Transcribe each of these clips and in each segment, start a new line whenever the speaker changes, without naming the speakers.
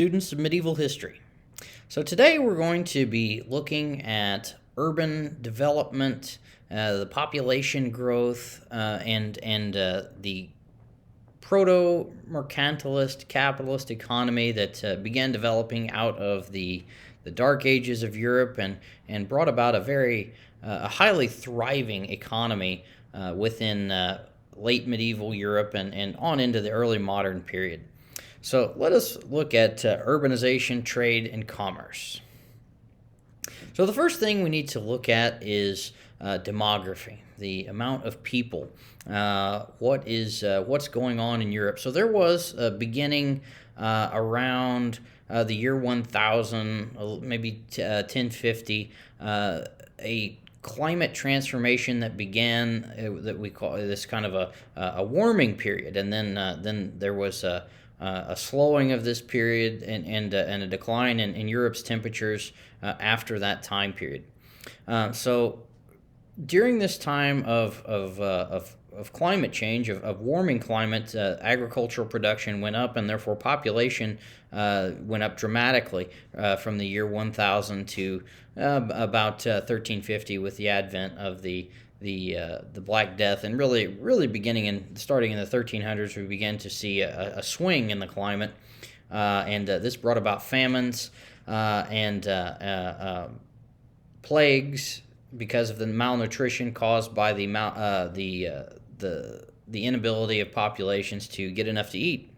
Students of medieval history. So today we're going to be looking at urban development, the population growth, and the proto-mercantilist capitalist economy that began developing out of the Dark Ages of Europe and brought about a highly thriving economy within late medieval Europe and on into the early modern period. So let us look at urbanization, trade, and commerce. So the first thing we need to look at is demography, the amount of people. What's going on in Europe? So there was a beginning around the year 1000, maybe 1050, a climate transformation that began that we call this kind of a warming period, and then there was a slowing of this period and a decline in Europe's temperatures after that time period. So during this time of climate change, of warming climate, agricultural production went up, and therefore population went up dramatically from the year 1000 to about 1350 with the advent of the Black Death, and really starting in the 1300s, we began to see a swing in the climate, and this brought about famines and plagues because of the malnutrition caused by the inability of populations to get enough to eat.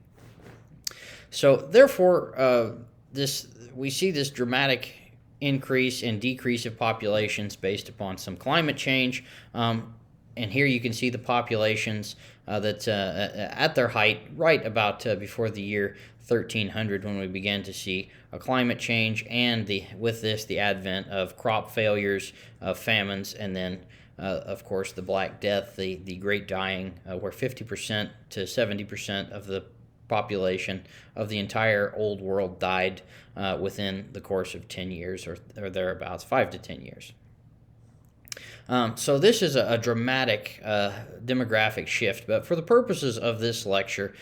So therefore, we see this dramatic increase and decrease of populations based upon some climate change. And here you can see the populations that at their height right about before the year 1300, when we began to see a climate change, and with this the advent of crop failures, famines, and then of course the Black Death, the Great Dying, where 50% to 70% of the population of the entire old world died within the course of 10 years or thereabouts, 5 to 10 years. So this is a dramatic demographic shift, but for the purposes of this lecture,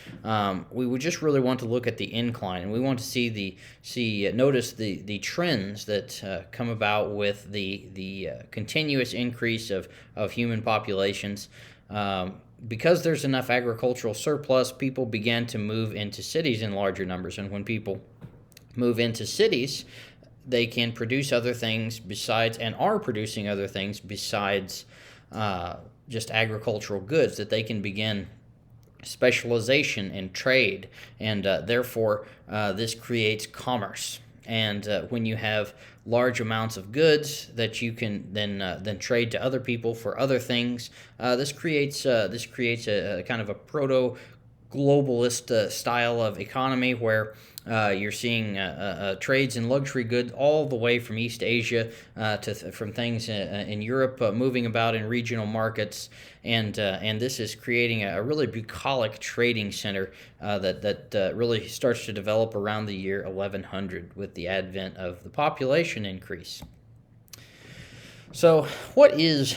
we would just really want to look at the incline, and we want to notice the trends that come about with the continuous increase of human populations. Because there's enough agricultural surplus, people began to move into cities in larger numbers, and when people move into cities, they can produce other things besides, and are producing other things besides just agricultural goods, that they can begin specialization in trade, and therefore this creates commerce. And when you have large amounts of goods that you can then trade to other people for other things, this creates a kind of a proto-globalist style of economy where you're seeing trades in luxury goods all the way from East Asia from things in Europe moving about in regional markets, and this is creating a really bucolic trading center that really starts to develop around the year 1100 with the advent of the population increase. So what is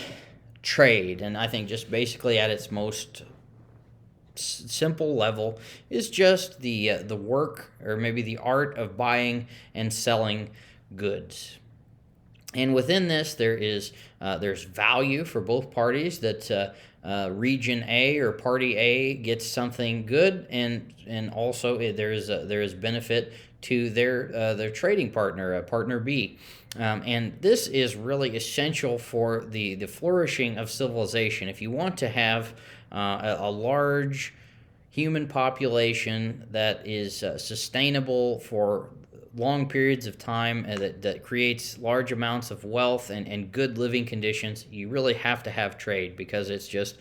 trade? And I think just basically at its most simple level is just the work, or maybe the art, of buying and selling goods. And within this, there's value for both parties, that region A or party A gets something good, and also there is benefit to their trading partner, partner B. And this is really essential for the flourishing of civilization. If you want to have a large human population that is sustainable for long periods of time, that creates large amounts of wealth and good living conditions, you really have to have trade, because it's just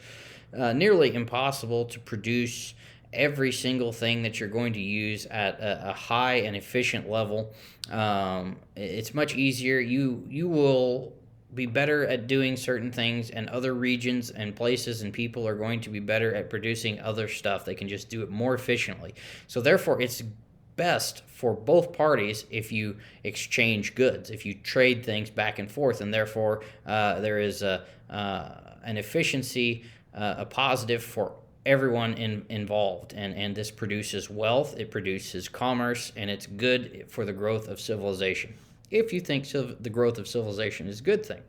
nearly impossible to produce every single thing that you're going to use at a high and efficient level. It's much easier. You will be better at doing certain things, and other regions and places and people are going to be better at producing other stuff. They can just do it more efficiently. So therefore, it's best for both parties if you exchange goods, if you trade things back and forth, and therefore there is an efficiency, a positive for everyone involved, and this produces wealth, it produces commerce, and it's good for the growth of civilization, if you think the growth of civilization is a good thing.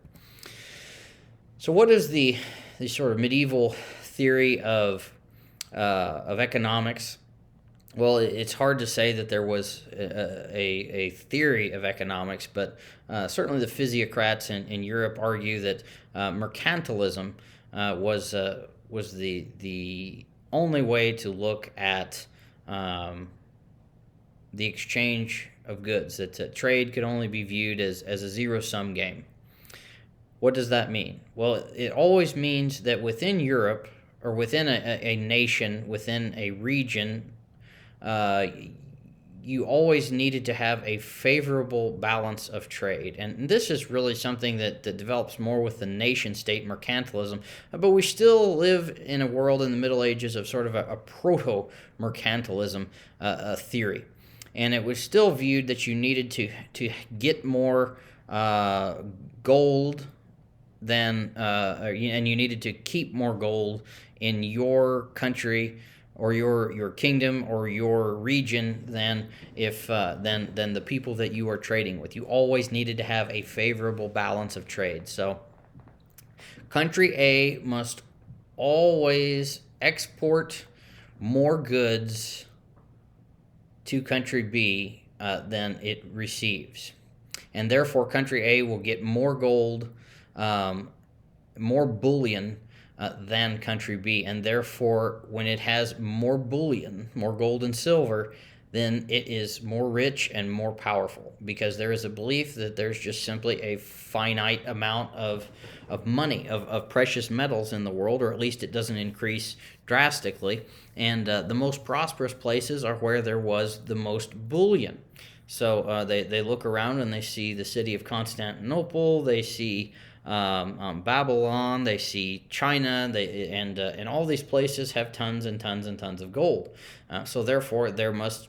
So what is the sort of medieval theory of economics? Well, it's hard to say that there was a theory of economics, but certainly the physiocrats in Europe argue that mercantilism was the only way to look at the exchange of goods, that trade could only be viewed as a zero-sum game. What does that mean? Well, it always means that within Europe, or within a nation, within a region, you always needed to have a favorable balance of trade. And this is really something that develops more with the nation-state mercantilism. But we still live in a world in the Middle Ages of sort of a proto-mercantilism theory. And it was still viewed that you needed to get more gold than, and you needed to keep more gold in your country or your kingdom or your region than the people that you are trading with. You always needed to have a favorable balance of trade. So country A must always export more goods to country B than it receives. And therefore, country A will get more gold, more bullion than country B. And therefore, when it has more bullion, more gold and silver, then it is more rich and more powerful, because there is a belief that there's just simply a finite amount of money, of precious metals in the world, or at least it doesn't increase drastically. And the most prosperous places are where there was the most bullion. So they look around and they see the city of Constantinople, they see Babylon, they see China, and all these places have tons and tons and tons of gold. So therefore, there must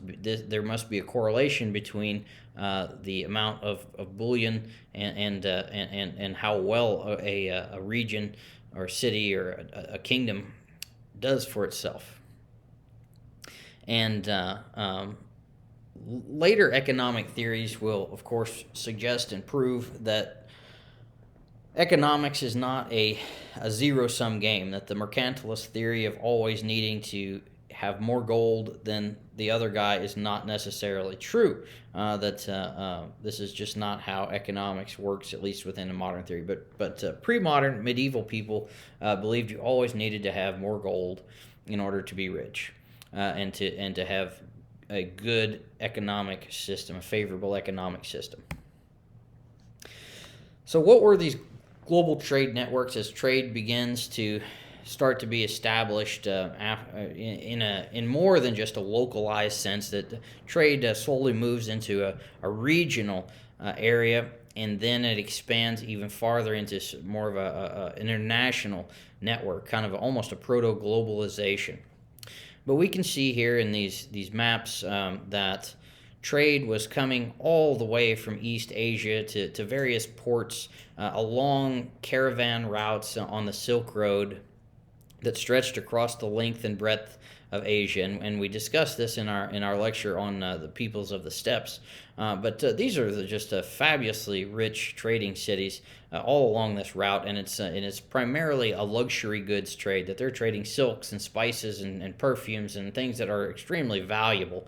be a correlation between the amount of bullion and how well a region or city or a kingdom does for itself. And later economic theories will, of course, suggest and prove that economics is not a zero-sum game, that the mercantilist theory of always needing to have more gold than the other guy is not necessarily true, that this is just not how economics works, at least within a modern theory. But pre-modern medieval people believed you always needed to have more gold in order to be rich, and to have a good economic system, a favorable economic system. So what were these global trade networks as trade begins to start to be established in more than just a localized sense, that trade slowly moves into a regional area, and then it expands even farther into more of an international network, kind of almost a proto-globalization. But we can see here in these maps that trade was coming all the way from East Asia to various ports along caravan routes on the Silk Road that stretched across the length and breadth of Asia. And we discussed this in our lecture on the peoples of the steppes. But these are just fabulously rich trading cities all along this route, and it's primarily a luxury goods trade, that they're trading silks and spices and perfumes and things that are extremely valuable.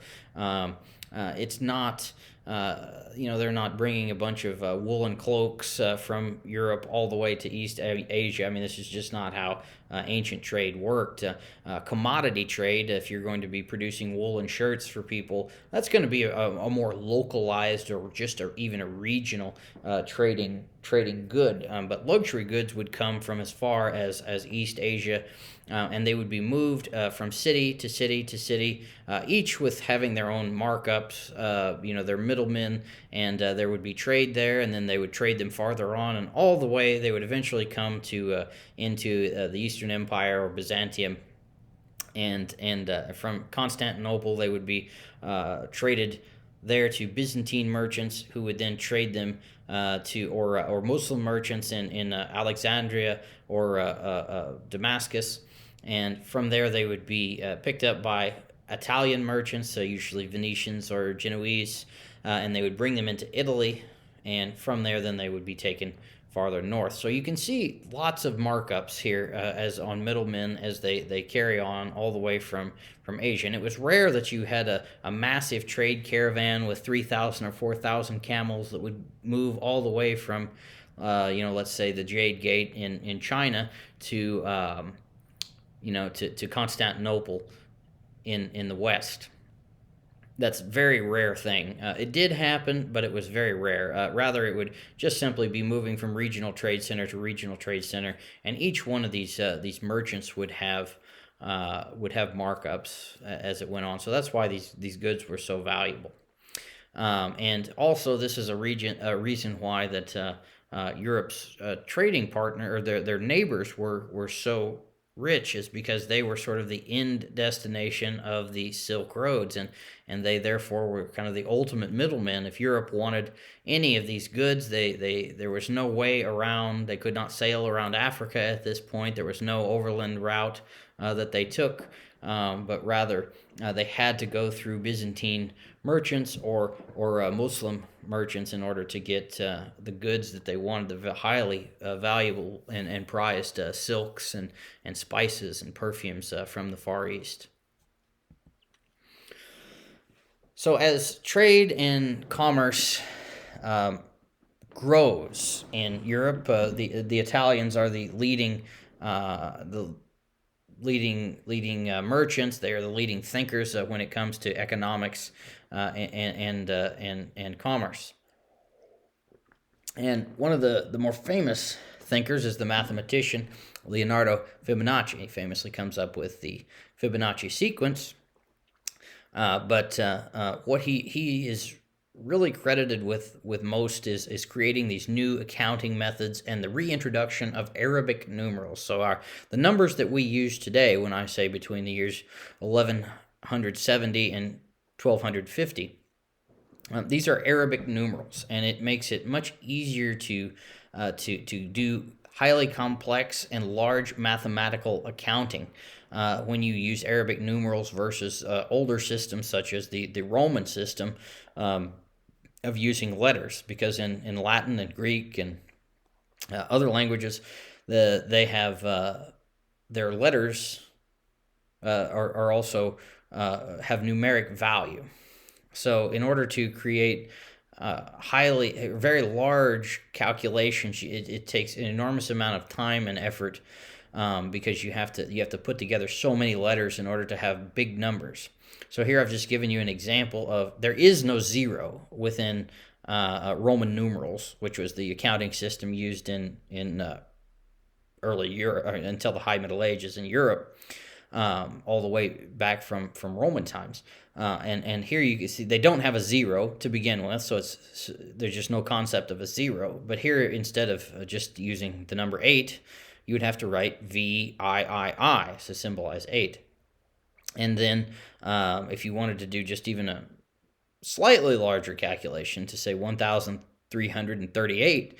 It's not, they're not bringing a bunch of woolen cloaks from Europe all the way to East Asia. I mean, this is just not how ancient trade worked. Commodity trade, if you're going to be producing woolen shirts for people, that's going to be a more localized or even a regional trading good. But luxury goods would come from as far as East Asia, and they would be moved from city to city to city, each with having their own markups, their middlemen, and there would be trade there, and then they would trade them farther on, and all the way they would eventually come to into the Eastern Empire or Byzantium, and from Constantinople they would be traded there to Byzantine merchants, who would then trade them or Muslim merchants in Alexandria or Damascus. and from there they would be picked up by Italian merchants, so usually Venetians or Genoese, and they would bring them into Italy, and from there then they would be taken farther north. So you can see lots of markups here as on middlemen as they carry on all the way from Asia. And it was rare that you had a massive trade caravan with 3,000 or 4,000 camels that would move all the way from, let's say the Jade Gate in China to, to Constantinople in the West. That's a very rare thing. It did happen, but it was very rare. Rather, it would just simply be moving from regional trade center to regional trade center, and each one of these merchants would have markups as it went on. So that's why these goods were so valuable. And also, this is a reason why that Europe's trading partner or their neighbors were so rich, is because they were sort of the end destination of the Silk Roads, and they therefore were kind of the ultimate middlemen. If Europe wanted any of these goods, there was no way around. They could not sail around Africa at this point. There was no overland route that they took, but rather they had to go through Byzantine merchants or Muslim merchants in order to get the goods that they wanted, the highly valuable and prized silks and spices and perfumes from the Far East. So as trade and commerce grows in Europe, the Italians are the leading merchants. They are the leading thinkers when it comes to economics and commerce. And one of the more famous thinkers is the mathematician Leonardo Fibonacci. He famously comes up with the Fibonacci sequence. But what he is really credited with most is creating these new accounting methods and the reintroduction of Arabic numerals. So the numbers that we use today, when I say between the years 1170 and 1250, these are Arabic numerals, and it makes it much easier to do highly complex and large mathematical accounting when you use Arabic numerals versus older systems such as the Roman system of using letters, because in Latin and Greek and other languages, they have their letters are also have numeric value. So in order to create very large calculations, it takes an enormous amount of time and effort because you have to put together so many letters in order to have big numbers. So here I've just given you an example of there is no zero within Roman numerals, which was the accounting system used in early Europe until the High Middle Ages in Europe. All the way back from Roman times, and here you can see they don't have a zero to begin with, so there's just no concept of a zero. But here, instead of just using the number 8, you would have to write VIII to symbolize 8. And then if you wanted to do just even a slightly larger calculation to say 1,338,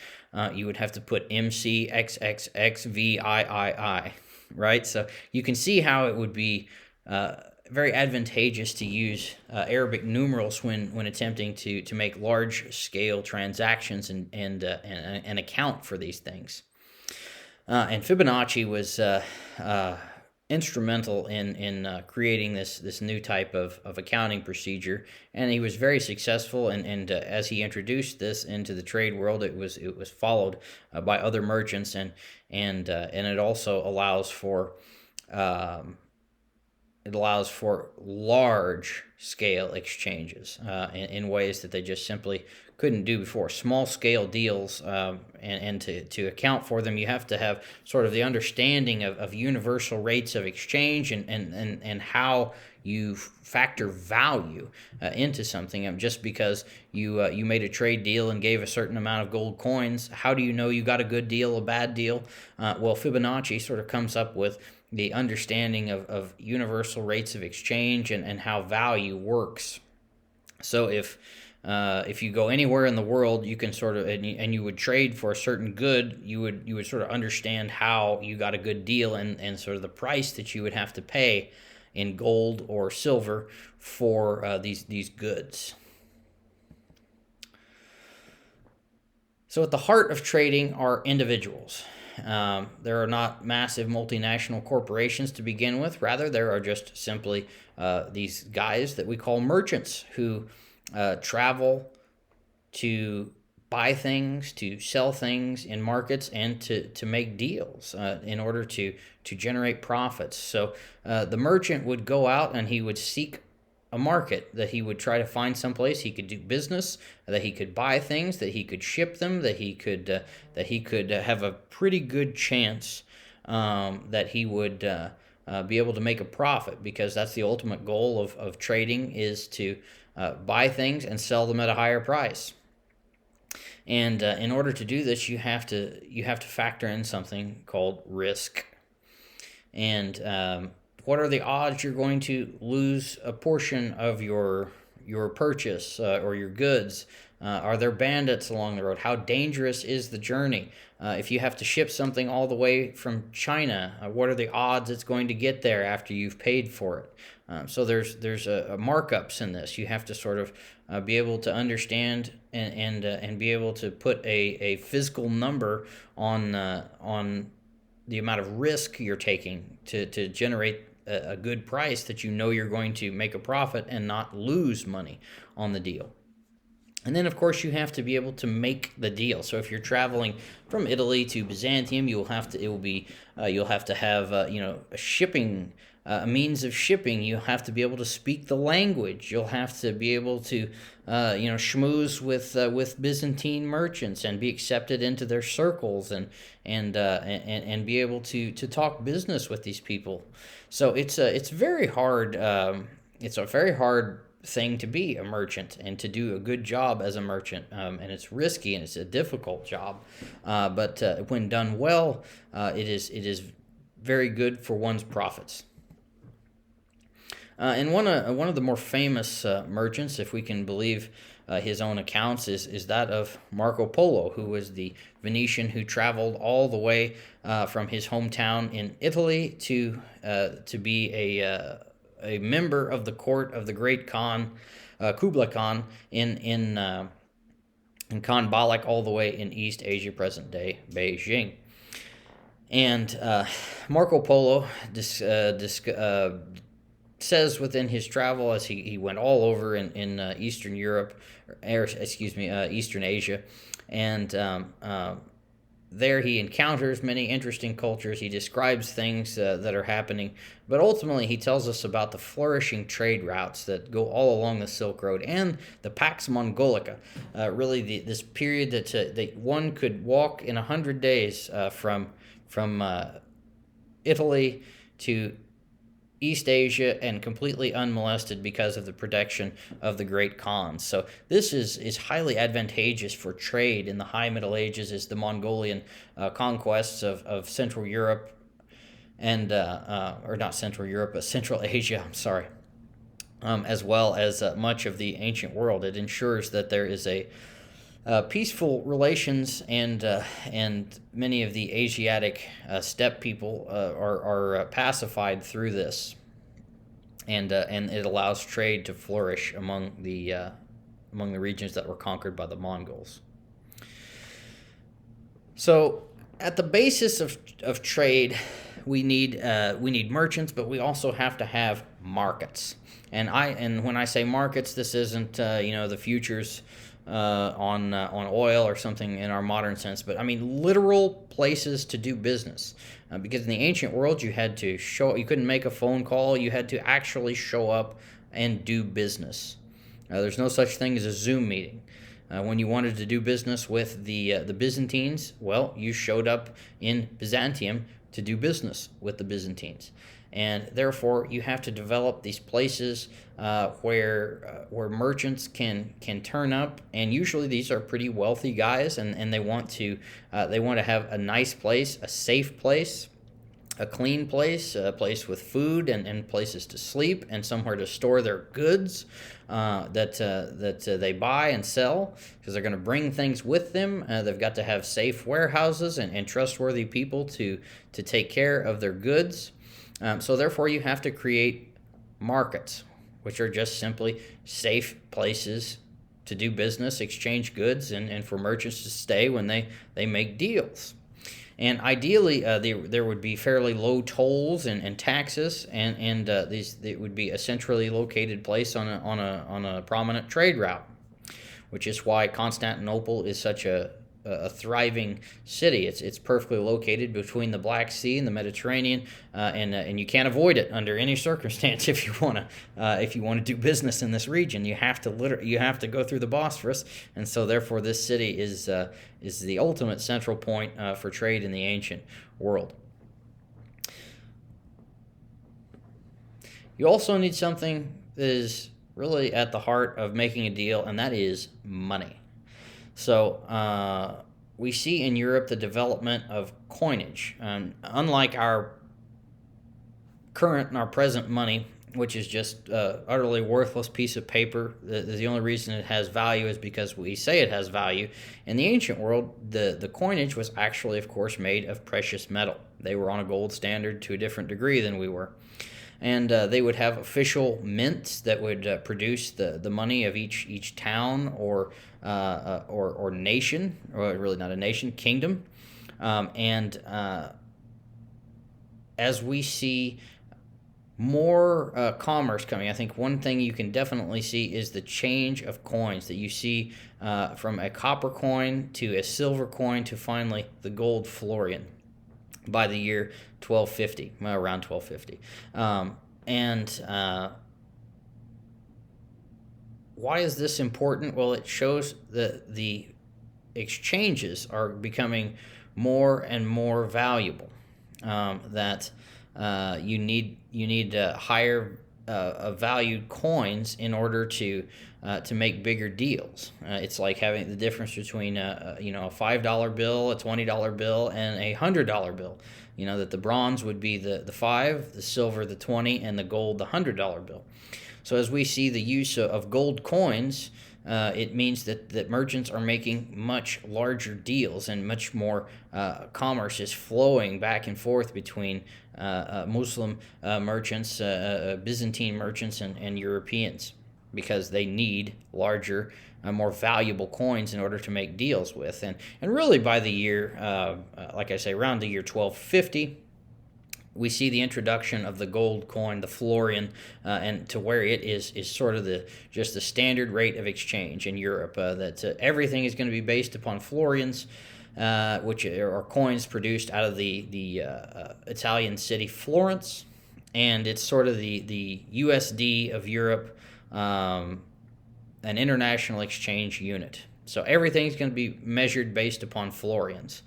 you would have to put MCXXXVIII. Right, so you can see how it would be very advantageous to use Arabic numerals when attempting to make large scale transactions and account for these things. And Fibonacci was instrumental in creating this new type of accounting procedure, and he was very successful. And as he introduced this into the trade world, it was followed by other merchants, and it also allows for large scale exchanges in ways that they just simply couldn't do before. Small scale deals, and to account for them, you have to have sort of the understanding of universal rates of exchange and how you factor value into something. Just because you made a trade deal and gave a certain amount of gold coins, how do you know you got a good deal, a bad deal? Well, Fibonacci sort of comes up with the understanding of universal rates of exchange and how value works. So if If you go anywhere in the world, you can sort of and you would trade for a certain good. You would sort of understand how you got a good deal and sort of the price that you would have to pay in gold or silver for these goods. So at the heart of trading are individuals. There are not massive multinational corporations to begin with. Rather, there are just simply these guys that we call merchants who travel to buy things, to sell things in markets, and to make deals in order to generate profits. So the merchant would go out and he would seek a market, that he would try to find someplace he could do business, that he could buy things, that he could ship them, that he could have a pretty good chance that he would be able to make a profit, because that's the ultimate goal of trading, is to buy things and sell them at a higher price. And in order to do this, you have to factor in something called risk. And what are the odds you're going to lose a portion of your purchase or your goods? Are there bandits along the road? How dangerous is the journey? If you have to ship something all the way from China, what are the odds it's going to get there after you've paid for it? So there's a markups in this. You have to sort of be able to understand and be able to put a physical number on the amount of risk you're taking to generate a good price that you know you're going to make a profit and not lose money on the deal. And then, of course, you have to be able to make the deal. So if you're traveling from Italy to Byzantium, you'll have to have a shipping, a means of shipping. You'll have to be able to speak the language. You'll have to be able to schmooze with Byzantine merchants and be accepted into their circles and be able to talk business with these people. So it's very hard. It's a very hard thing to be a merchant and to do a good job as a merchant, and it's risky and it's a difficult job, but when done well, it is very good for one's profits. And one of the more famous merchants, if we can believe his own accounts, is that of Marco Polo, who was the Venetian who traveled all the way from his hometown in Italy to be a member of the court of the great Khan, Kublai Khan, in Khan Balak, all the way in East Asia, present-day Beijing. And Marco Polo says within his travel, as he went all over in Eastern Europe, Eastern Asia, and there he encounters many interesting cultures. He describes things that are happening, but ultimately he tells us about the flourishing trade routes that go all along the Silk Road and the Pax Mongolica, really this period that one could walk in 100 days from Italy to East Asia and completely unmolested because of the protection of the great Khans. So this is highly advantageous for trade in the High Middle Ages, as the Mongolian conquests of Central Europe and or not Central Europe, but Central Asia. I'm sorry. As well as much of the ancient world. It ensures that there is a peaceful relations, and many of the Asiatic steppe people are pacified through this, and it allows trade to flourish among the regions that were conquered by the Mongols. So, at the basis of trade, we need merchants, but we also have to have markets. And when I say markets, this isn't the futures on oil or something in our modern sense, but I mean literal places to do business. Because in the ancient world, you couldn't make a phone call. You had to actually show up and do business. There's no such thing as a Zoom meeting. When you wanted to do business with the Byzantines, well, you showed up in Byzantium to do business with the Byzantines. And therefore, you have to develop these places where merchants can turn up, and usually these are pretty wealthy guys, and they want to have a nice place, a safe place, a clean place, a place with food and places to sleep, and somewhere to store their goods that they buy and sell, because they're going to bring things with them. They've got to have safe warehouses and trustworthy people to take care of their goods. So therefore, you have to create markets, which are just simply safe places to do business, exchange goods, and for merchants to stay when they make deals. And ideally, there would be fairly low tolls and taxes, and it would be a centrally located place on a prominent trade route, which is why Constantinople is such a thriving city. It's perfectly located between the Black Sea and the Mediterranean, and you can't avoid it under any circumstance if you want to do business in this region. You have to go through the Bosphorus, and so therefore this city is the ultimate central point for trade in the ancient world. You also need something that is really at the heart of making a deal, and that is money. So we see in Europe the development of coinage. Unlike our present money, which is just utterly worthless piece of paper, the only reason it has value is because we say it has value. In the ancient world, the coinage was actually, of course, made of precious metal. They were on a gold standard to a different degree than we were. And they would have official mints that would produce the money of each town or nation, or really not a nation, kingdom. And as we see more commerce coming, I think one thing you can definitely see is the change of coins that you see from a copper coin to a silver coin to finally the gold florian by the year 1250, around 1250. Why is this important? Well, it shows that the exchanges are becoming more and more valuable. That you need higher valued coins in order to make bigger deals. It's like having the difference between a $5 bill, a $20 bill, and a $100 bill. That the bronze would be the 5, the silver the 20, and the gold the $100 bill. So as we see the use of gold coins, it means that merchants are making much larger deals, and much more commerce is flowing back and forth between Muslim merchants, Byzantine merchants, and Europeans, because they need larger, more valuable coins in order to make deals with. And really by the year, like I say, around the year 1250, we see the introduction of the gold coin, the florian, and to where it is sort of just the standard rate of exchange in Europe. That everything is going to be based upon florians, which are coins produced out of the Italian city Florence, and it's sort of the USD of Europe, an international exchange unit. So everything's going to be measured based upon florians.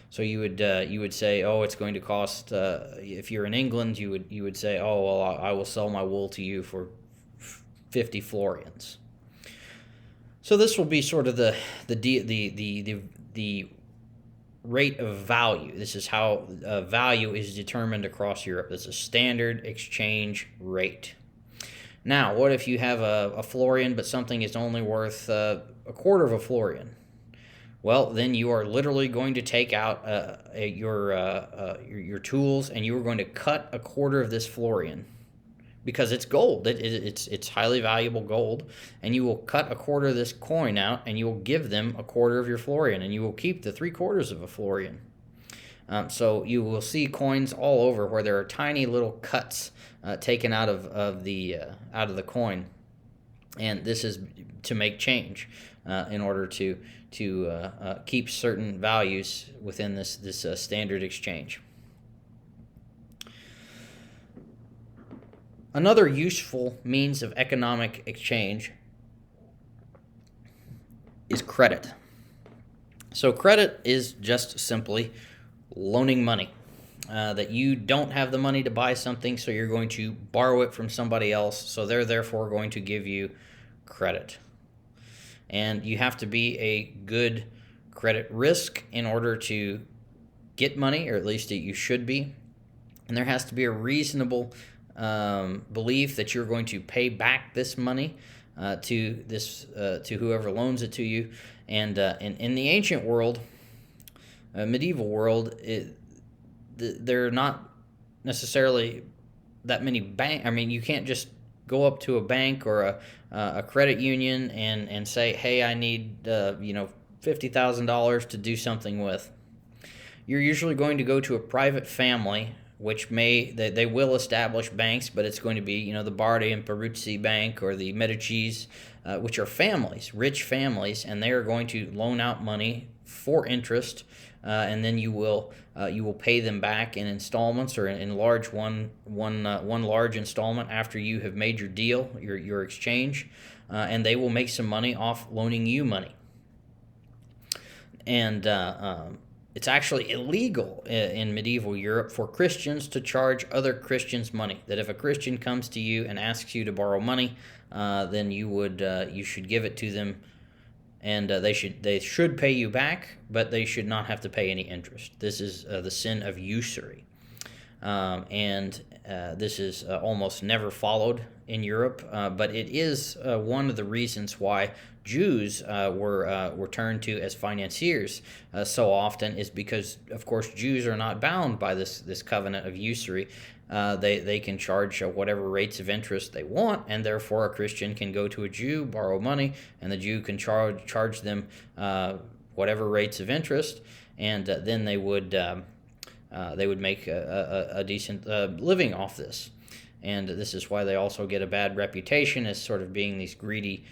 So you would say, oh, it's going to cost. If you're in England, you would say, oh, well, I will sell my wool to you for 50 florians. So this will be sort of the rate of value. This is how value is determined across Europe. It's a standard exchange rate. Now, what if you have a florian, but something is only worth a quarter of a florian? Well, then you are literally going to take out your tools, and you are going to cut a quarter of this florian, because it's gold. It's highly valuable gold, and you will cut a quarter of this coin out, and you will give them a quarter of your florian, and you will keep the 3/4 of a florian. So you will see coins all over where there are tiny little cuts taken out of the coin, and this is to make change in order to keep certain values within this standard exchange. Another useful means of economic exchange is credit. So credit is just simply loaning money. That you don't have the money to buy something, so you're going to borrow it from somebody else, so they're therefore going to give you credit. And you have to be a good credit risk in order to get money, or at least you should be. and there has to be a reasonable belief that you're going to pay back this money to whoever loans it to you. And in the ancient world, medieval world, there are not necessarily that many bank. I mean, you can't just go up to a bank or a credit union and say, "Hey, I need $50,000 to do something with." You're usually going to go to a private family, which they will establish banks, but it's going to be the Bardi and Peruzzi Bank or the Medicis, which are families, rich families, and they are going to loan out money for interest, and then you will pay them back in installments or in one large installment after you have made your deal, your exchange, and they will make some money off loaning you money. And it's actually illegal in medieval Europe for Christians to charge other Christians money. That if a Christian comes to you and asks you to borrow money, then you should give it to them, and they should pay you back, but they should not have to pay any interest. This is the sin of usury, and this is almost never followed in Europe. But it is one of the reasons why Jews were turned to as financiers so often, is because, of course, Jews are not bound by this covenant of usury. They can charge whatever rates of interest they want, and therefore a Christian can go to a Jew, borrow money, and the Jew can charge them whatever rates of interest, and then they would make a decent living off this. And this is why they also get a bad reputation as sort of being these greedy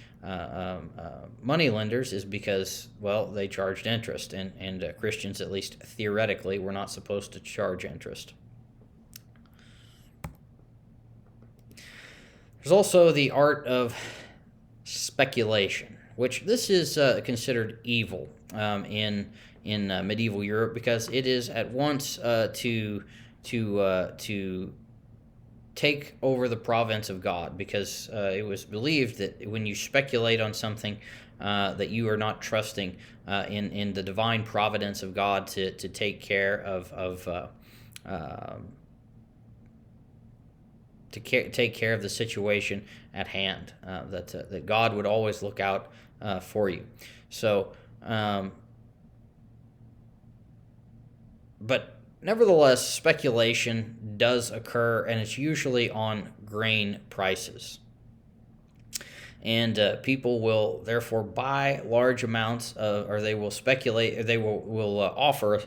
money lenders, is because, well, they charged interest, and Christians, at least theoretically, were not supposed to charge interest. There's also the art of speculation, which this is considered evil in medieval Europe, because it is at once to take over the province of God, because it was believed that when you speculate on something, that you are not trusting in the divine providence of God to take care of take care of the situation at hand. That God would always look out for you. So, but nevertheless, speculation does occur, and it's usually on grain prices. And people will therefore buy large amounts or they will speculate, or they will offer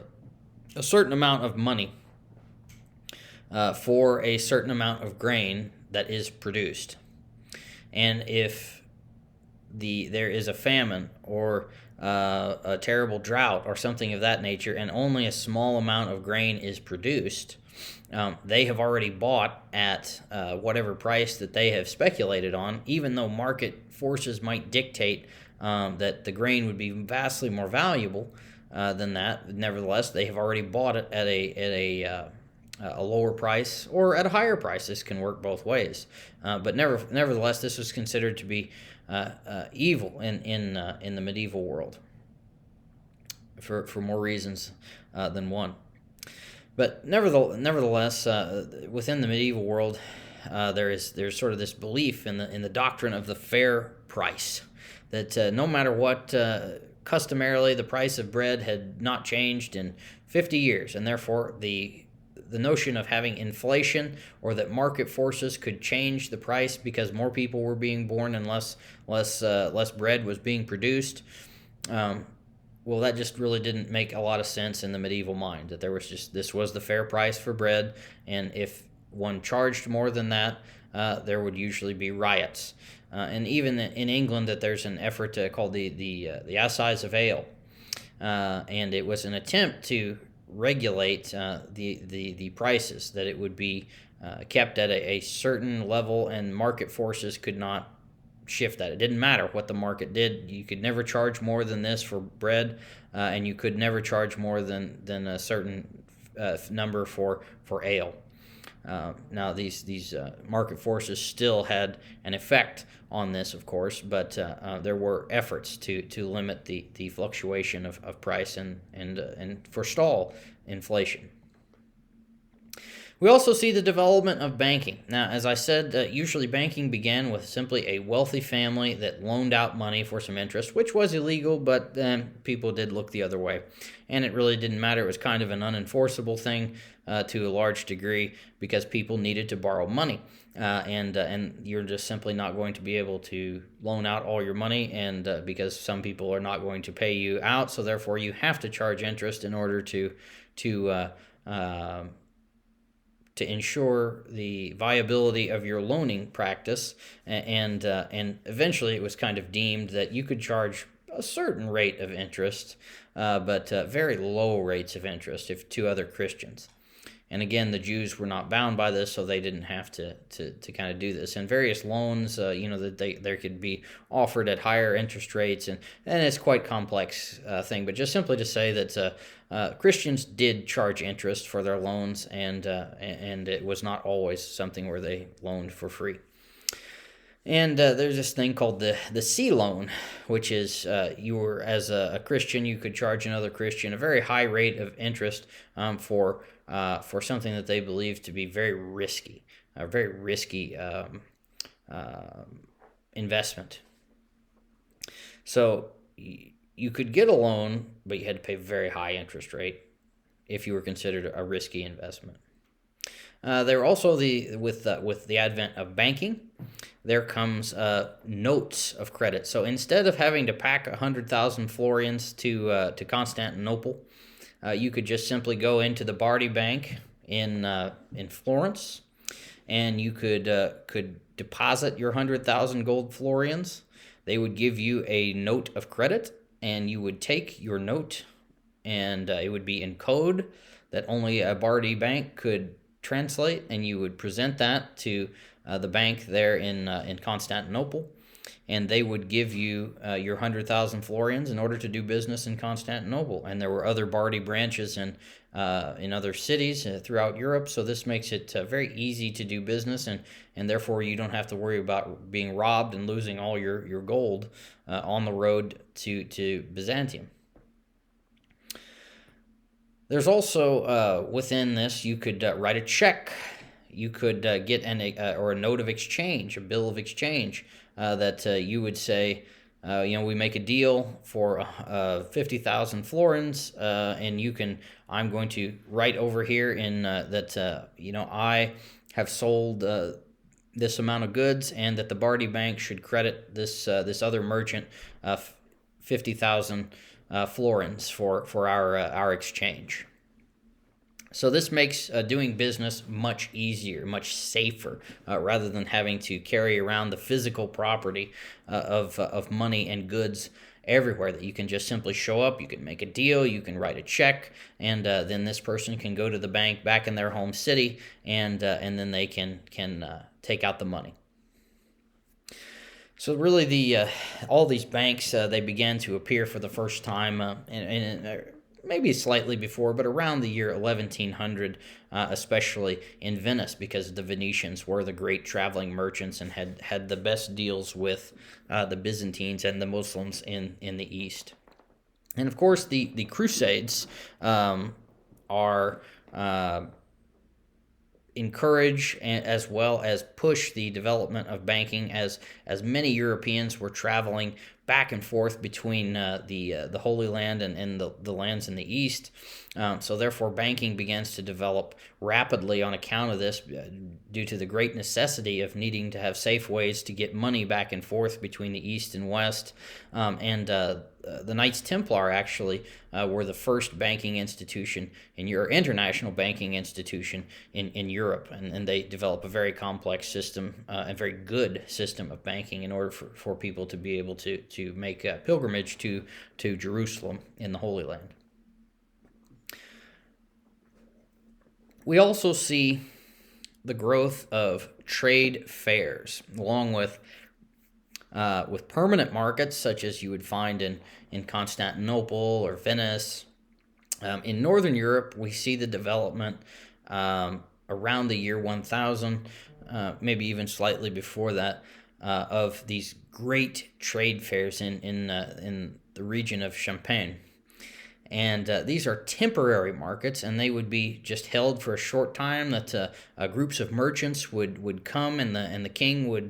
a certain amount of money for a certain amount of grain that is produced. And if there is a famine or a terrible drought or something of that nature, and only a small amount of grain is produced, they have already bought at whatever price that they have speculated on, even though market forces might dictate that the grain would be vastly more valuable than that. Nevertheless, they have already bought it at a lower price or at a higher price. This can work both ways. But nevertheless, this was considered to be evil in the medieval world for more reasons than one. But nevertheless, within the medieval world, there's sort of this belief in the doctrine of the fair price, that no matter what, customarily the price of bread had not changed in 50 years, and therefore the notion of having inflation, or that market forces could change the price because more people were being born and less bread was being produced. Well, that just really didn't make a lot of sense in the medieval mind, that this was the fair price for bread, and if one charged more than that, there would usually be riots. And even in England, that there's an effort called the Assize of Ale, and it was an attempt to regulate the prices, that it would be kept at a certain level, and market forces could not shift that. It didn't matter what the market did. You could never charge more than this for bread, and you could never charge more than a certain number for ale. Now, these market forces still had an effect on this, of course, but there were efforts to limit the fluctuation of price and forestall inflation. We also see the development of banking. Now, as I said, usually banking began with simply a wealthy family that loaned out money for some interest, which was illegal, but people did look the other way. And it really didn't matter. It was kind of an unenforceable thing to a large degree because people needed to borrow money. And you're just simply not going to be able to loan out all your money, and because some people are not going to pay you out, so therefore you have to charge interest in order to ensure the viability of your loaning practice, and eventually it was kind of deemed that you could charge a certain rate of interest, but very low rates of interest if to other Christians. And again, the Jews were not bound by this, so they didn't have to kind of do this. And various loans, that there could be offered at higher interest rates, and it's quite complex thing. But just simply to say that Christians did charge interest for their loans, and it was not always something where they loaned for free. And there's this thing called the C loan, which is as a Christian, you could charge another Christian a very high rate of interest for something that they believe to be very risky, a very risky investment. So you could get a loan, but you had to pay a very high interest rate if you were considered a risky investment. There were also with the advent of banking, there comes notes of credit. So instead of having to pack 100,000 florins to Constantinople, you could just simply go into the Bardi Bank in Florence, and you could deposit your 100,000 gold florins. They would give you a note of credit, and you would take your note, and it would be in code that only a Bardi Bank could translate, and you would present that to the bank there in Constantinople, and they would give you your 100,000 florins in order to do business in Constantinople. And there were other Bardi branches in other cities throughout Europe, so this makes it very easy to do business, and therefore you don't have to worry about being robbed and losing all your gold on the road to Byzantium. There's also, within this, you could write a check. You could get a note of exchange, a bill of exchange, that you would say, we make a deal for 50,000 florins, and I'm going to write over here in that, I have sold this amount of goods, and that the Bardi Bank should credit this other merchant 50,000 florins for our exchange. So this makes doing business much easier, much safer, rather than having to carry around the physical property of money and goods everywhere. That you can just simply show up, you can make a deal, you can write a check, and then this person can go to the bank back in their home city, and then they can take out the money. So really, all these banks, they began to appear for the first time, and maybe slightly before, but around the year 1100, especially in Venice, because the Venetians were the great traveling merchants and had the best deals with the Byzantines and the Muslims in the East. And of course, the Crusades are encourage as well as push the development of banking, as many Europeans were traveling back and forth between the Holy Land and the lands in the East. So therefore, banking begins to develop rapidly on account of this, due to the great necessity of needing to have safe ways to get money back and forth between the East and West. And the Knights Templar actually were the first banking institution international banking institution in Europe, and they developed a very complex system, a very good system of banking in order for people to be able to make a pilgrimage to Jerusalem in the Holy Land. We also see the growth of trade fairs, along with permanent markets, such as you would find in Constantinople or Venice. In Northern Europe, we see the development around the year 1000, maybe even slightly before that, of these great trade fairs in the region of Champagne. And these are temporary markets, and they would be just held for a short time. That groups of merchants would come, and the king would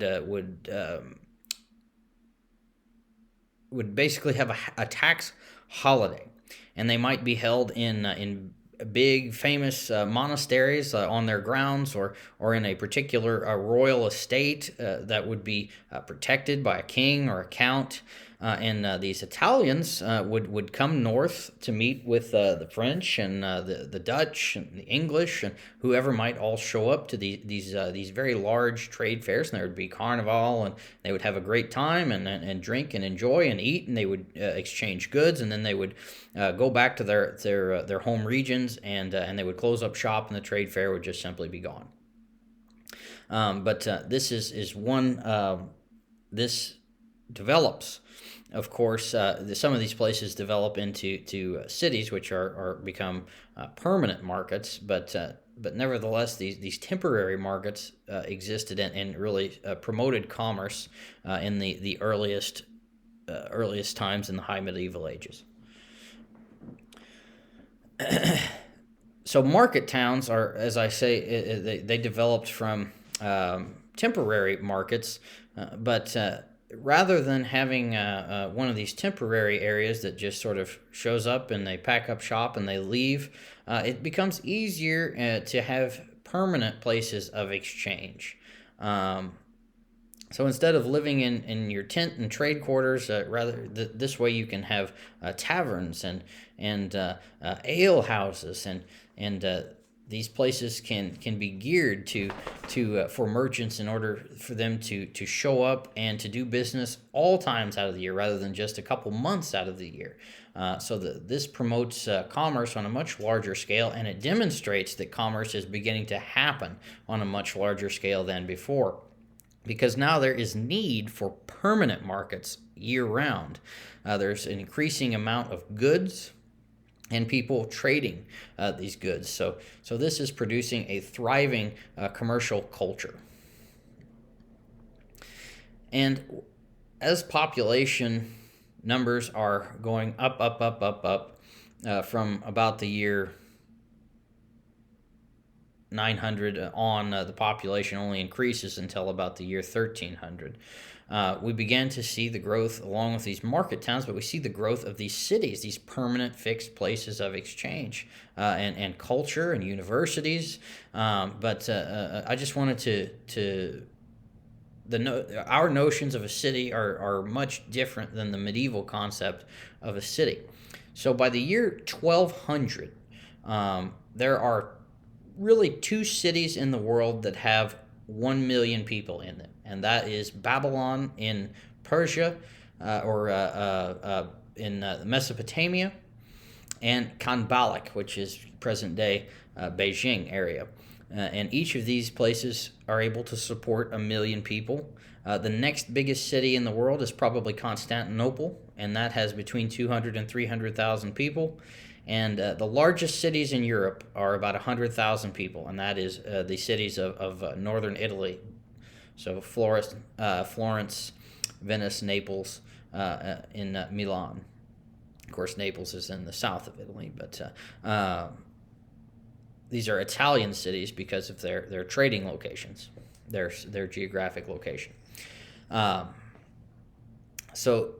basically have a tax holiday, and they might be held in big famous monasteries on their grounds, or in a particular royal estate that would be protected by a king or a count. And these Italians would come north to meet with the French and the Dutch and the English and whoever might all show up to these very large trade fairs. And there would be carnival, and they would have a great time and drink and enjoy and eat, and they would exchange goods, and then they would go back to their home regions, and they would close up shop, and the trade fair would just simply be gone. But this is one this develops. Of course, some of these places develop into cities, which are become permanent markets. But nevertheless, these temporary markets existed and really promoted commerce in the earliest times in the high medieval ages. So market towns are, as I say, they developed from temporary markets, but rather than having one of these temporary areas that just sort of shows up and they pack up shop and they leave, it becomes easier to have permanent places of exchange. So instead of living in your tent and trade quarters, this way you can have taverns and ale houses, and these places can be geared for merchants in order for them to show up and to do business all times out of the year rather than just a couple months out of the year. So this promotes commerce on a much larger scale, and it demonstrates that commerce is beginning to happen on a much larger scale than before, because now there is need for permanent markets year-round. There's an increasing amount of goods and people trading these goods. So this is producing a thriving commercial culture. And as population numbers are going up, from about the year 900 on, the population only increases until about the year 1300. We began to see the growth along with these market towns, but we see the growth of these cities, these permanent fixed places of exchange and culture and universities. But I just wanted our notions of a city are much different than the medieval concept of a city. So by the year 1200, there are really two cities in the world that have 1 million people in them, and that is Babylon in Persia or in Mesopotamia, and Kanbalak, which is present-day Beijing area. And each of these places are able to support 1 million people. The next biggest city in the world is probably Constantinople, and that has between 200 and 300,000 people. And the largest cities in Europe are about 100,000 people, and that is the cities of northern Italy. So Florence, Venice, Naples, in Milan. Of course, Naples is in the south of Italy, but these are Italian cities because of their trading locations, their geographic location. So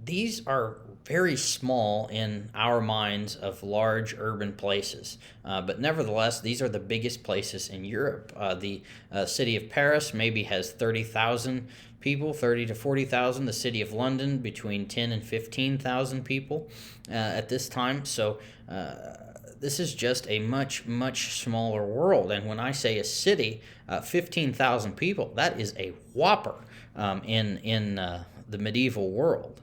these are very small in our minds of large urban places. But nevertheless, these are the biggest places in Europe. The city of Paris maybe has 30,000 people, 30 to 40,000. The city of London between 10 and 15,000 people at this time. So this is just a much, much smaller world. And when I say a city, 15,000 people, that is a whopper in the medieval world.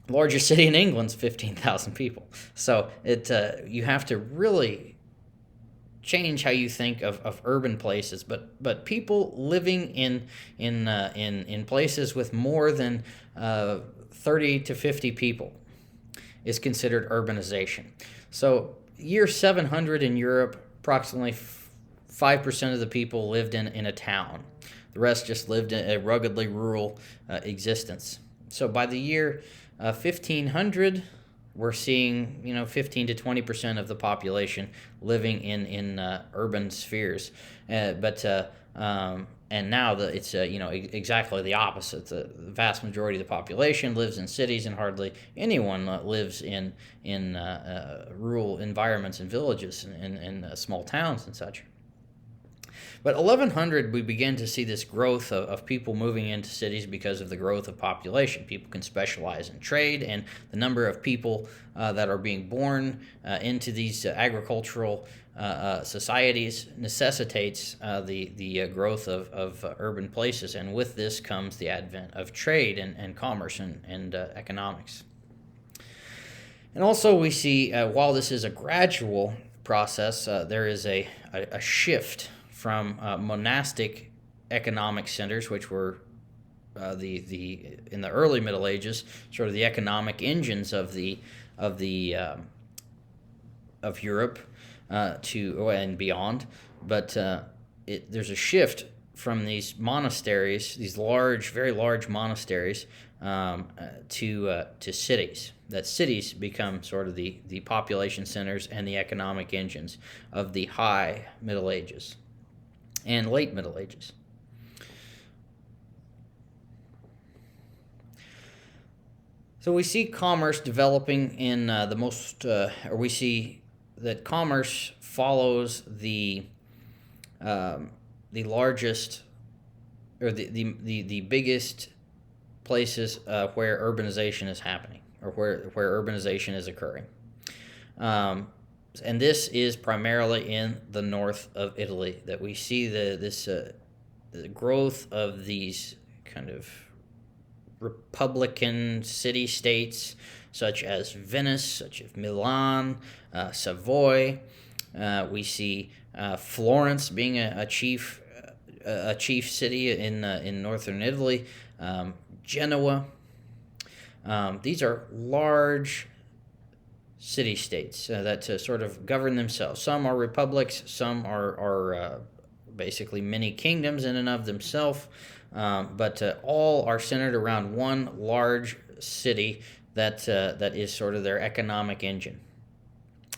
Largest city in England's 15,000 people. So you have to really change how you think of urban places. But people living in places with more than 30 to 50 people is considered urbanization. So year 700 in Europe, approximately 5% of the people lived in a town. The rest just lived in a ruggedly rural existence. So by the year 1500, we're seeing 15 to 20% of the population living in urban spheres, but and now it's exactly the opposite. The vast majority of the population lives in cities, and hardly anyone lives in rural environments and villages and small towns and such. But 1100, we begin to see this growth of people moving into cities because of the growth of population. People can specialize in trade, and the number of people that are being born into these agricultural societies necessitates the growth of urban places. And with this comes the advent of trade and commerce and economics. And also we see, while this is a gradual process, there is a shift from monastic economic centers, which were in the early Middle Ages, sort of the economic engines of Europe and beyond. But there's a shift from these monasteries, these very large monasteries, to cities. That cities become sort of the population centers and the economic engines of the high Middle Ages and late Middle Ages. So we see commerce developing in we see that commerce follows the largest or the biggest places where urbanization is happening, or where urbanization is occurring. And this is primarily in the north of Italy that we see the growth of these kind of republican city-states, such as Venice, such as Milan, Savoy. We see Florence being a chief city in northern Italy, Genoa. These are large city-states that sort of govern themselves. Some are republics, some are basically mini kingdoms in and of themselves, but all are centered around one large city that is sort of their economic engine.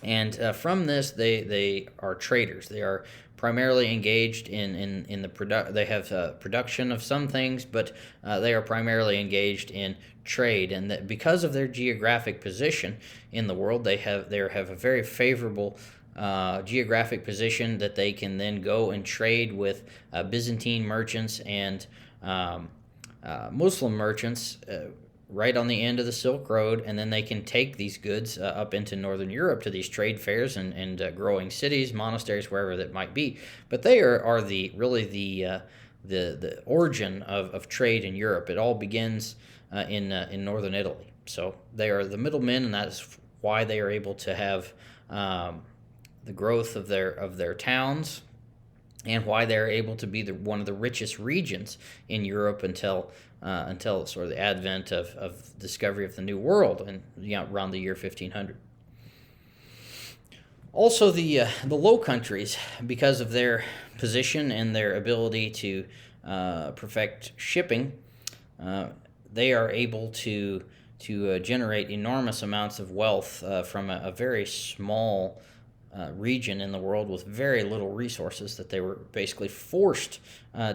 And from this, they are traders. They are primarily engaged in the they have production of some things, but they are primarily engaged in trade. And that because of their geographic position in the world, they have a very favorable geographic position that they can then go and trade with Byzantine merchants and Muslim merchants right on the end of the Silk Road, and then they can take these goods up into northern Europe to these trade fairs and growing cities, monasteries, wherever that might be. But they are really the origin of trade in Europe. It all begins in northern Italy. So they are the middlemen, and that's why they are able to have the growth of their towns, and why they're able to be one of the richest regions in Europe until sort of the advent of discovery of the New World and around the year 1500. Also, the Low Countries, because of their position and their ability to perfect shipping, they are able to generate enormous amounts of wealth from a very small region in the world with very little resources, that they were basically forced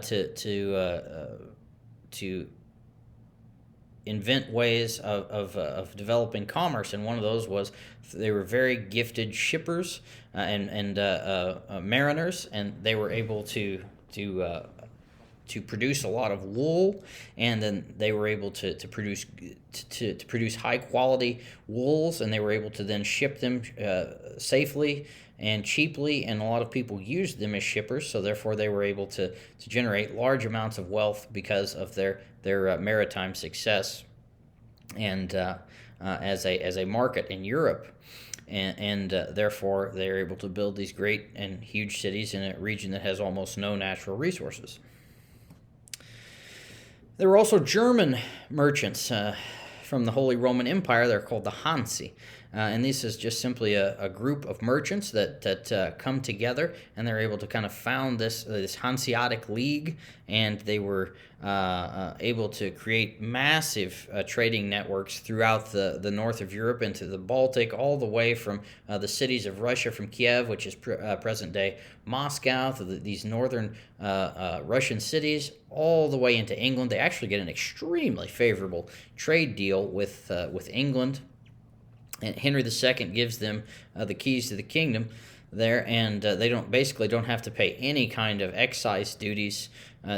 to invent ways of developing commerce. And one of those was they were very gifted shippers and mariners, and they were able to produce a lot of wool, and then they were able to produce high quality wools, and they were able to then ship them safely and cheaply, and a lot of people used them as shippers, so therefore they were able to generate large amounts of wealth because of their maritime success and as a market in Europe. And therefore they're able to build these great and huge cities in a region that has almost no natural resources. There were also German merchants from the Holy Roman Empire. They're called the Hansi. And this is just simply a group of merchants that come together, and they're able to kind of found this Hanseatic League, and they were able to create massive trading networks throughout the north of Europe into the Baltic, all the way from the cities of Russia, from Kiev, which is present-day Moscow, to these northern Russian cities, all the way into England. They actually get an extremely favorable trade deal with England. And Henry II gives them the keys to the kingdom there, and they don't have to pay any kind of excise duties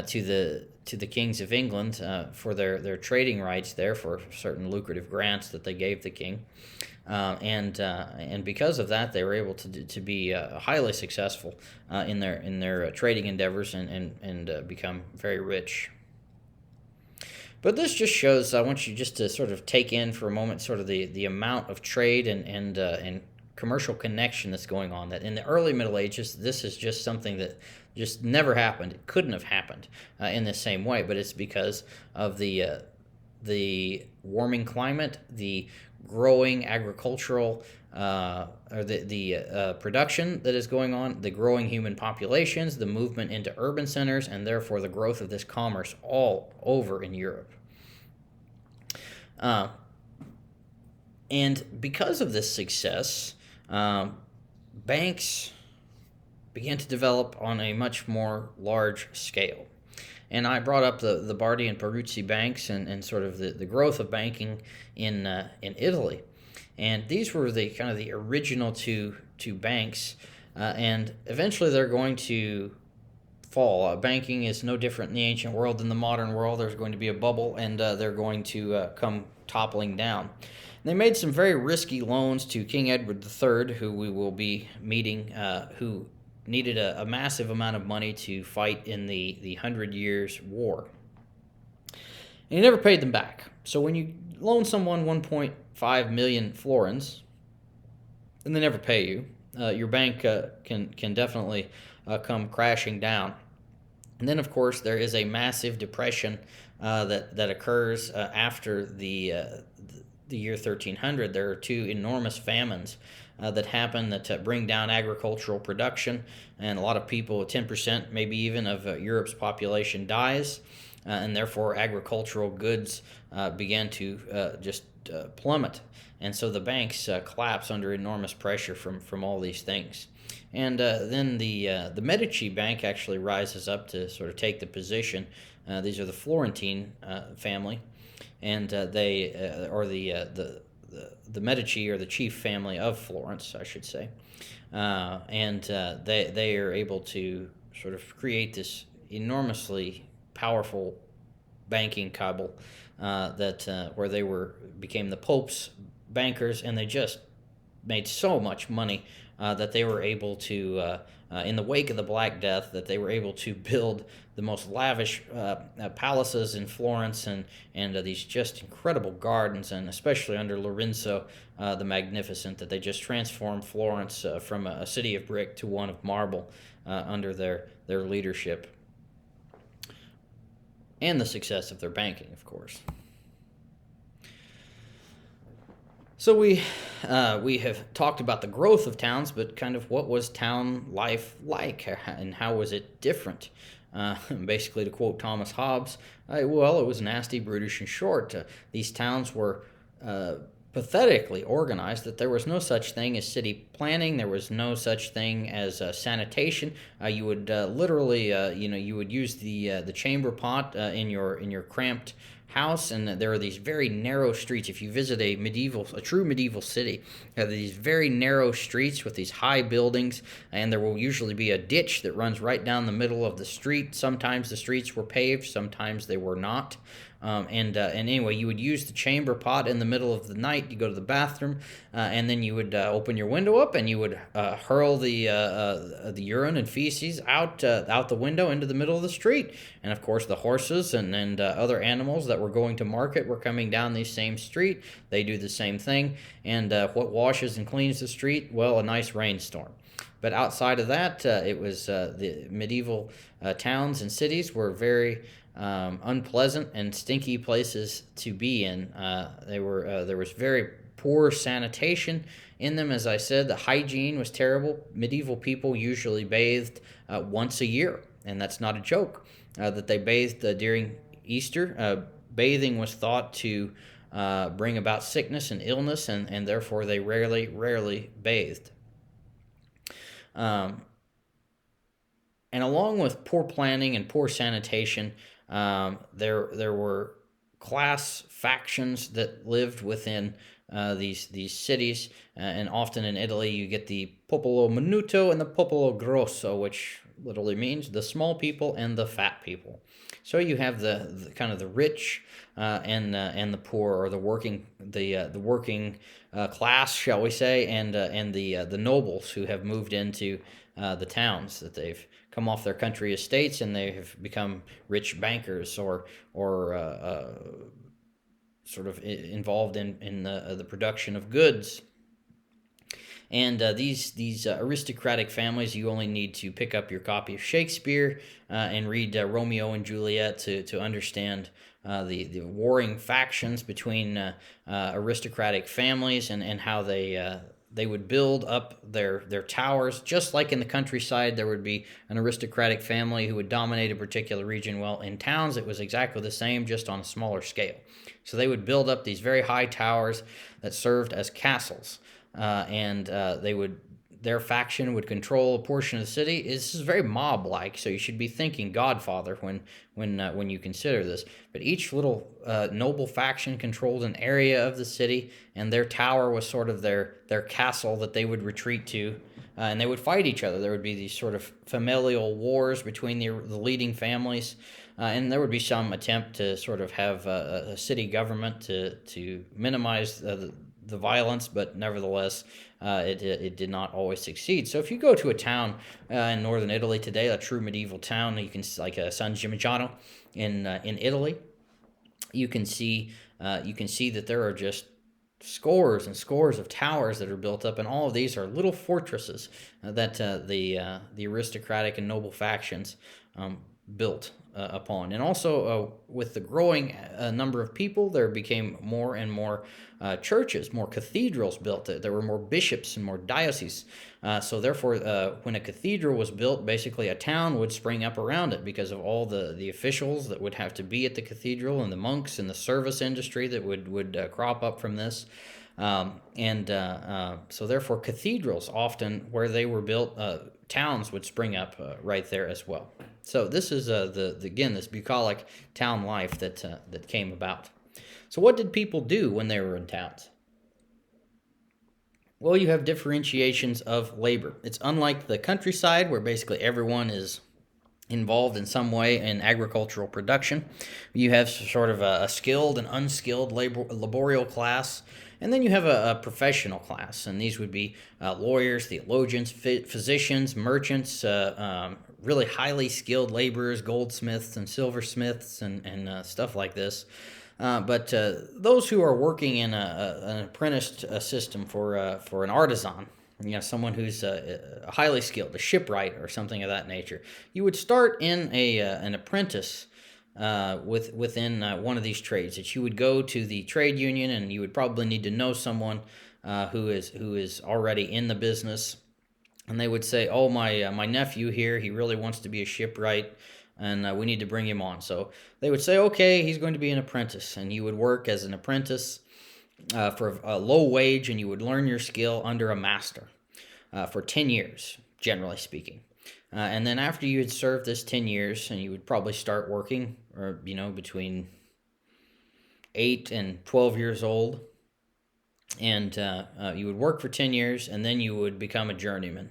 to the kings of England for their trading rights there, for certain lucrative grants that they gave the king, and because of that, they were able to be highly successful in their trading endeavors and become very rich. But this just shows, I want you just to sort of take in for a moment sort of the amount of trade and commercial connection that's going on. That in the early Middle Ages, this is just something that just never happened. It couldn't have happened in the same way, but it's because of the warming climate, the growing agricultural or the production that is going on, the growing human populations, the movement into urban centers, and therefore the growth of this commerce all over in Europe. And because of this success, banks began to develop on a much more large scale. And I brought up the Bardi and Peruzzi banks and sort of the growth of banking in Italy. And these were the kind of the original two banks, and eventually they're going to fall. Banking is no different in the ancient world than the modern world. There's going to be a bubble, and they're going to come toppling down. And they made some very risky loans to King Edward III, who we will be meeting, who needed a massive amount of money to fight in the 100 Years' War. And he never paid them back. So when you loan someone 1.5 million florins, and they never pay you, your bank can definitely come crashing down. And then, of course, there is a massive depression that occurs after the year 1300. There are two enormous famines that happen that bring down agricultural production, and a lot of people, 10% maybe even of Europe's population dies, and therefore agricultural goods began to just plummet. And so the banks collapse under enormous pressure from all these things. And then the Medici Bank actually rises up to sort of take the position. These are the Florentine family, and they or the Medici are the chief family of Florence, I should say, and they are able to sort of create this enormously powerful banking cabal that where they became the Pope's bankers, and they just made so much money that they were able to, in the wake of the Black Death, that they were able to build the most lavish palaces in Florence and these just incredible gardens, and especially under Lorenzo the Magnificent, that they just transformed Florence from a city of brick to one of marble under their leadership, and the success of their banking, of course. So we have talked about the growth of towns, but kind of what was town life like, and how was it different? Basically, to quote Thomas Hobbes, well, it was nasty, brutish, and short. These towns were pathetically organized, that there was no such thing as city planning. There was no such thing as sanitation. You would literally, you would use the chamber pot in your cramped house, and there are these very narrow streets. If you visit a true medieval city, there are these very narrow streets with these high buildings, and there will usually be a ditch that runs right down the middle of the street. Sometimes the streets were paved, sometimes they were not. And anyway, you would use the chamber pot in the middle of the night. You go to the bathroom, and then you would open your window up, and you would hurl the urine and feces out the window into the middle of the street. And of course, the horses and other animals that were going to market were coming down the same street. They do the same thing. And what washes and cleans the street? Well, a nice rainstorm. But outside of that, it was the medieval towns and cities were very unpleasant and stinky places to be in. There was very poor sanitation in them. As I said, the hygiene was terrible. Medieval people usually bathed once a year, and that's not a joke. That they bathed during Easter. Bathing was thought to bring about sickness and illness, and therefore they rarely bathed. And along with poor planning and poor sanitation, there were class factions that lived within these cities, and often in Italy you get the popolo minuto and the popolo grosso, which literally means the small people and the fat people. So you have the kind of the rich and the poor, or the working class, shall we say, and the nobles who have moved into the towns, that they've come off their country estates and they have become rich bankers, or sort of involved in the production of goods. And these aristocratic families, you only need to pick up your copy of Shakespeare and read Romeo and Juliet to understand the warring factions between aristocratic families, and how they would build up their towers. Just like in the countryside, there would be an aristocratic family who would dominate a particular region. Well, in towns, it was exactly the same, just on a smaller scale. So they would build up these very high towers that served as castles. And their faction would control a portion of the city. This is very mob-like, so you should be thinking Godfather when you consider this. But each little noble faction controlled an area of the city, and their tower was sort of their castle that they would retreat to, and they would fight each other. There would be these sort of familial wars between the leading families, and there would be some attempt to sort of have a city government to minimize the violence, but nevertheless, it did not always succeed. So if you go to a town in northern Italy today, a true medieval town, you can, like San Gimignano in Italy, you can see that there are just scores and scores of towers that are built up, and all of these are little fortresses that the aristocratic and noble factions built upon. And also, with the growing number of people, there became more and more churches, more cathedrals built. There were more bishops and more dioceses. So therefore, when a cathedral was built, basically a town would spring up around it, because of all the officials that would have to be at the cathedral, and the monks and the service industry that would crop up from this. So therefore, cathedrals, often where they were built, towns would spring up right there as well. So this is this bucolic town life that came about. So what did people do when they were in towns? Well, you have differentiations of labor. It's unlike the countryside, where basically everyone is involved in some way in agricultural production. You have sort of a skilled and unskilled laborial class, and then you have a professional class, and these would be lawyers, theologians, physicians, merchants, really highly skilled laborers, goldsmiths and silversmiths, and stuff like this. But those who are working in an apprenticed system for an artisan, someone who's highly skilled, a shipwright or something of that nature, you would start in an apprentice within one of these trades. That you would go to the trade union, and you would probably need to know someone who is already in the business, and they would say, "Oh, my nephew here, he really wants to be a shipwright, and we need to bring him on." So they would say, "Okay, he's going to be an apprentice," and you would work as an apprentice for a low wage, and you would learn your skill under a master for 10 years, generally speaking. And then after you had served this 10 years, and you would probably start working, or between 8 and 12 years old, and you would work for 10 years, and then you would become a journeyman,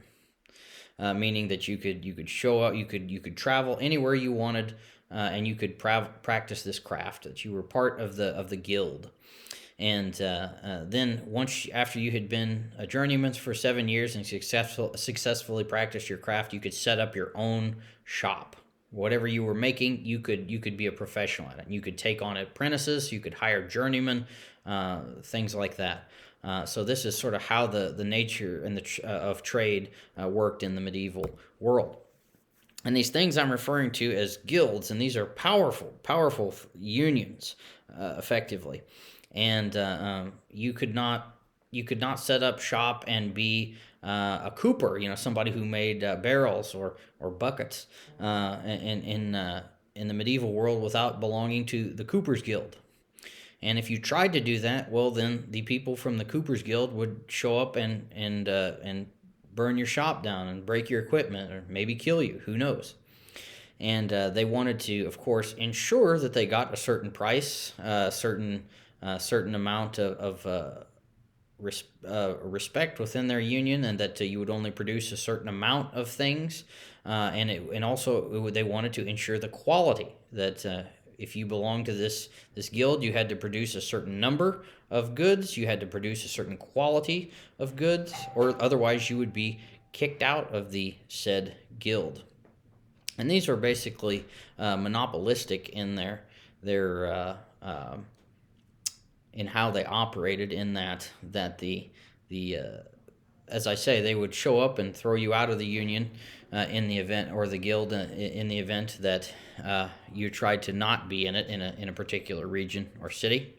meaning that you could show up, you could travel anywhere you wanted, and you could practice this craft, that you were part of the guild. And then after you had been a journeyman for 7 years and successfully practiced your craft, you could set up your own shop. Whatever you were making, you could be a professional at it. You could take on apprentices, you could hire journeymen, things like that. So this is sort of how the nature and of trade worked in the medieval world. And these things I'm referring to as guilds, and these are powerful unions, effectively. And you could not set up shop and be a cooper, somebody who made barrels or buckets in in the medieval world without belonging to the Cooper's Guild. And if you tried to do that, well, then the people from the Cooper's Guild would show up and burn your shop down and break your equipment or maybe kill you. Who knows? And they wanted to, of course, ensure that they got a certain price, certain amount of respect within their union, and that you would only produce a certain amount of things, and also they wanted to ensure the quality that if you belonged to this guild, you had to produce a certain number of goods, you had to produce a certain quality of goods, or otherwise you would be kicked out of the said guild. And these are basically monopolistic in their in how they operated, in that the as I say, they would show up and throw you out of the union in the event, or the guild in the event that you tried to not be in it in a particular region or city.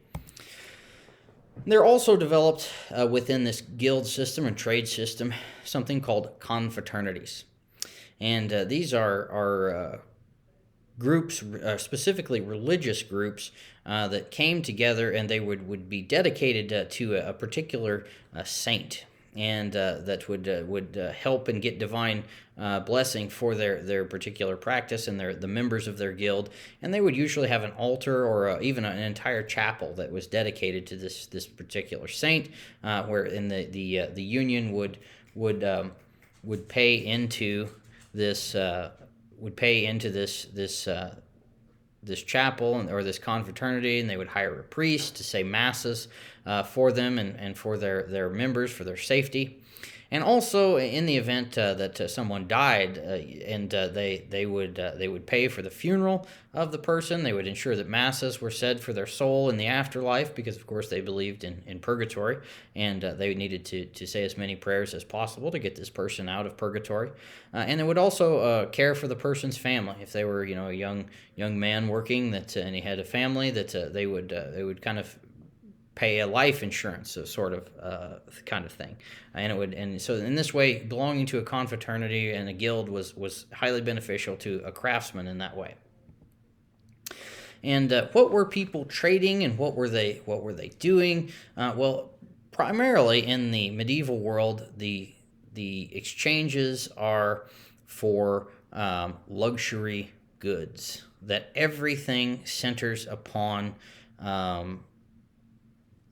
There also developed within this guild system and trade system something called confraternities, and these are groups, specifically religious groups, that came together, and they would be dedicated to a particular saint, and that would help and get divine blessing for their particular practice and the members of their guild. And they would usually have an altar or even an entire chapel that was dedicated to this particular saint, where in the union would pay into this this chapel or this confraternity, and they would hire a priest to say masses for them and for their members, for their safety. And also, in the event that someone died, and they would pay for the funeral of the person, they would ensure that masses were said for their soul in the afterlife, because of course they believed in purgatory, and they needed to say as many prayers as possible to get this person out of purgatory. And they would also care for the person's family. If they were a young man working and he had a family, that they would kind of pay a life insurance, sort of kind of thing, and so in this way, belonging to a confraternity and a guild was highly beneficial to a craftsman in that way. And what were people trading, and what were they doing? Well, primarily in the medieval world, the exchanges are for luxury goods. That everything centers upon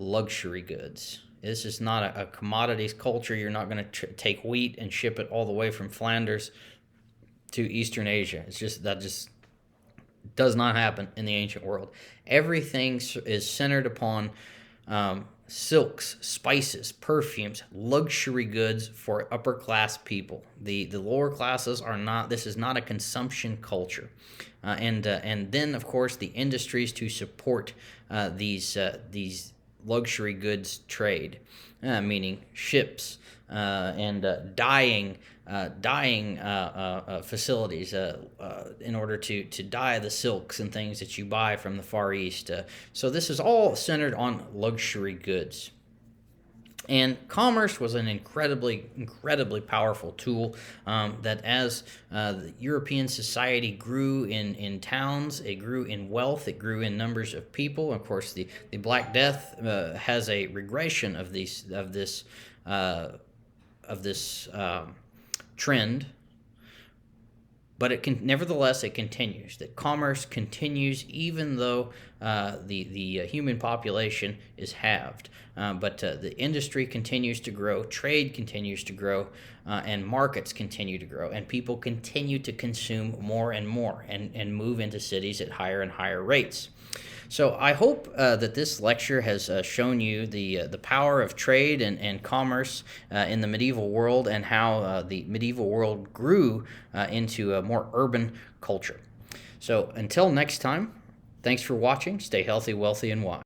luxury goods. This is not a commodities culture. You're not going to take wheat and ship it all the way from Flanders to Eastern Asia. That just does not happen in the ancient world. Everything is centered upon silks, spices, perfumes, luxury goods for upper class people. The lower classes are not. This is not a consumption culture. And then of course the industries to support these luxury goods trade, meaning ships and dyeing facilities in order to dye the silks and things that you buy from the Far East. So this is all centered on luxury goods. And commerce was an incredibly powerful tool that as the European society grew in towns, it grew in wealth, it grew in numbers of people. Of course, the Black Death has a regression of this trend. But nevertheless, it continues. That commerce continues even though the human population is halved. But the industry continues to grow, trade continues to grow, and markets continue to grow, and people continue to consume more and more and move into cities at higher and higher rates. So I hope that this lecture has shown you the power of trade and commerce in the medieval world, and how the medieval world grew into a more urban culture. So until next time, thanks for watching. Stay healthy, wealthy, and wise.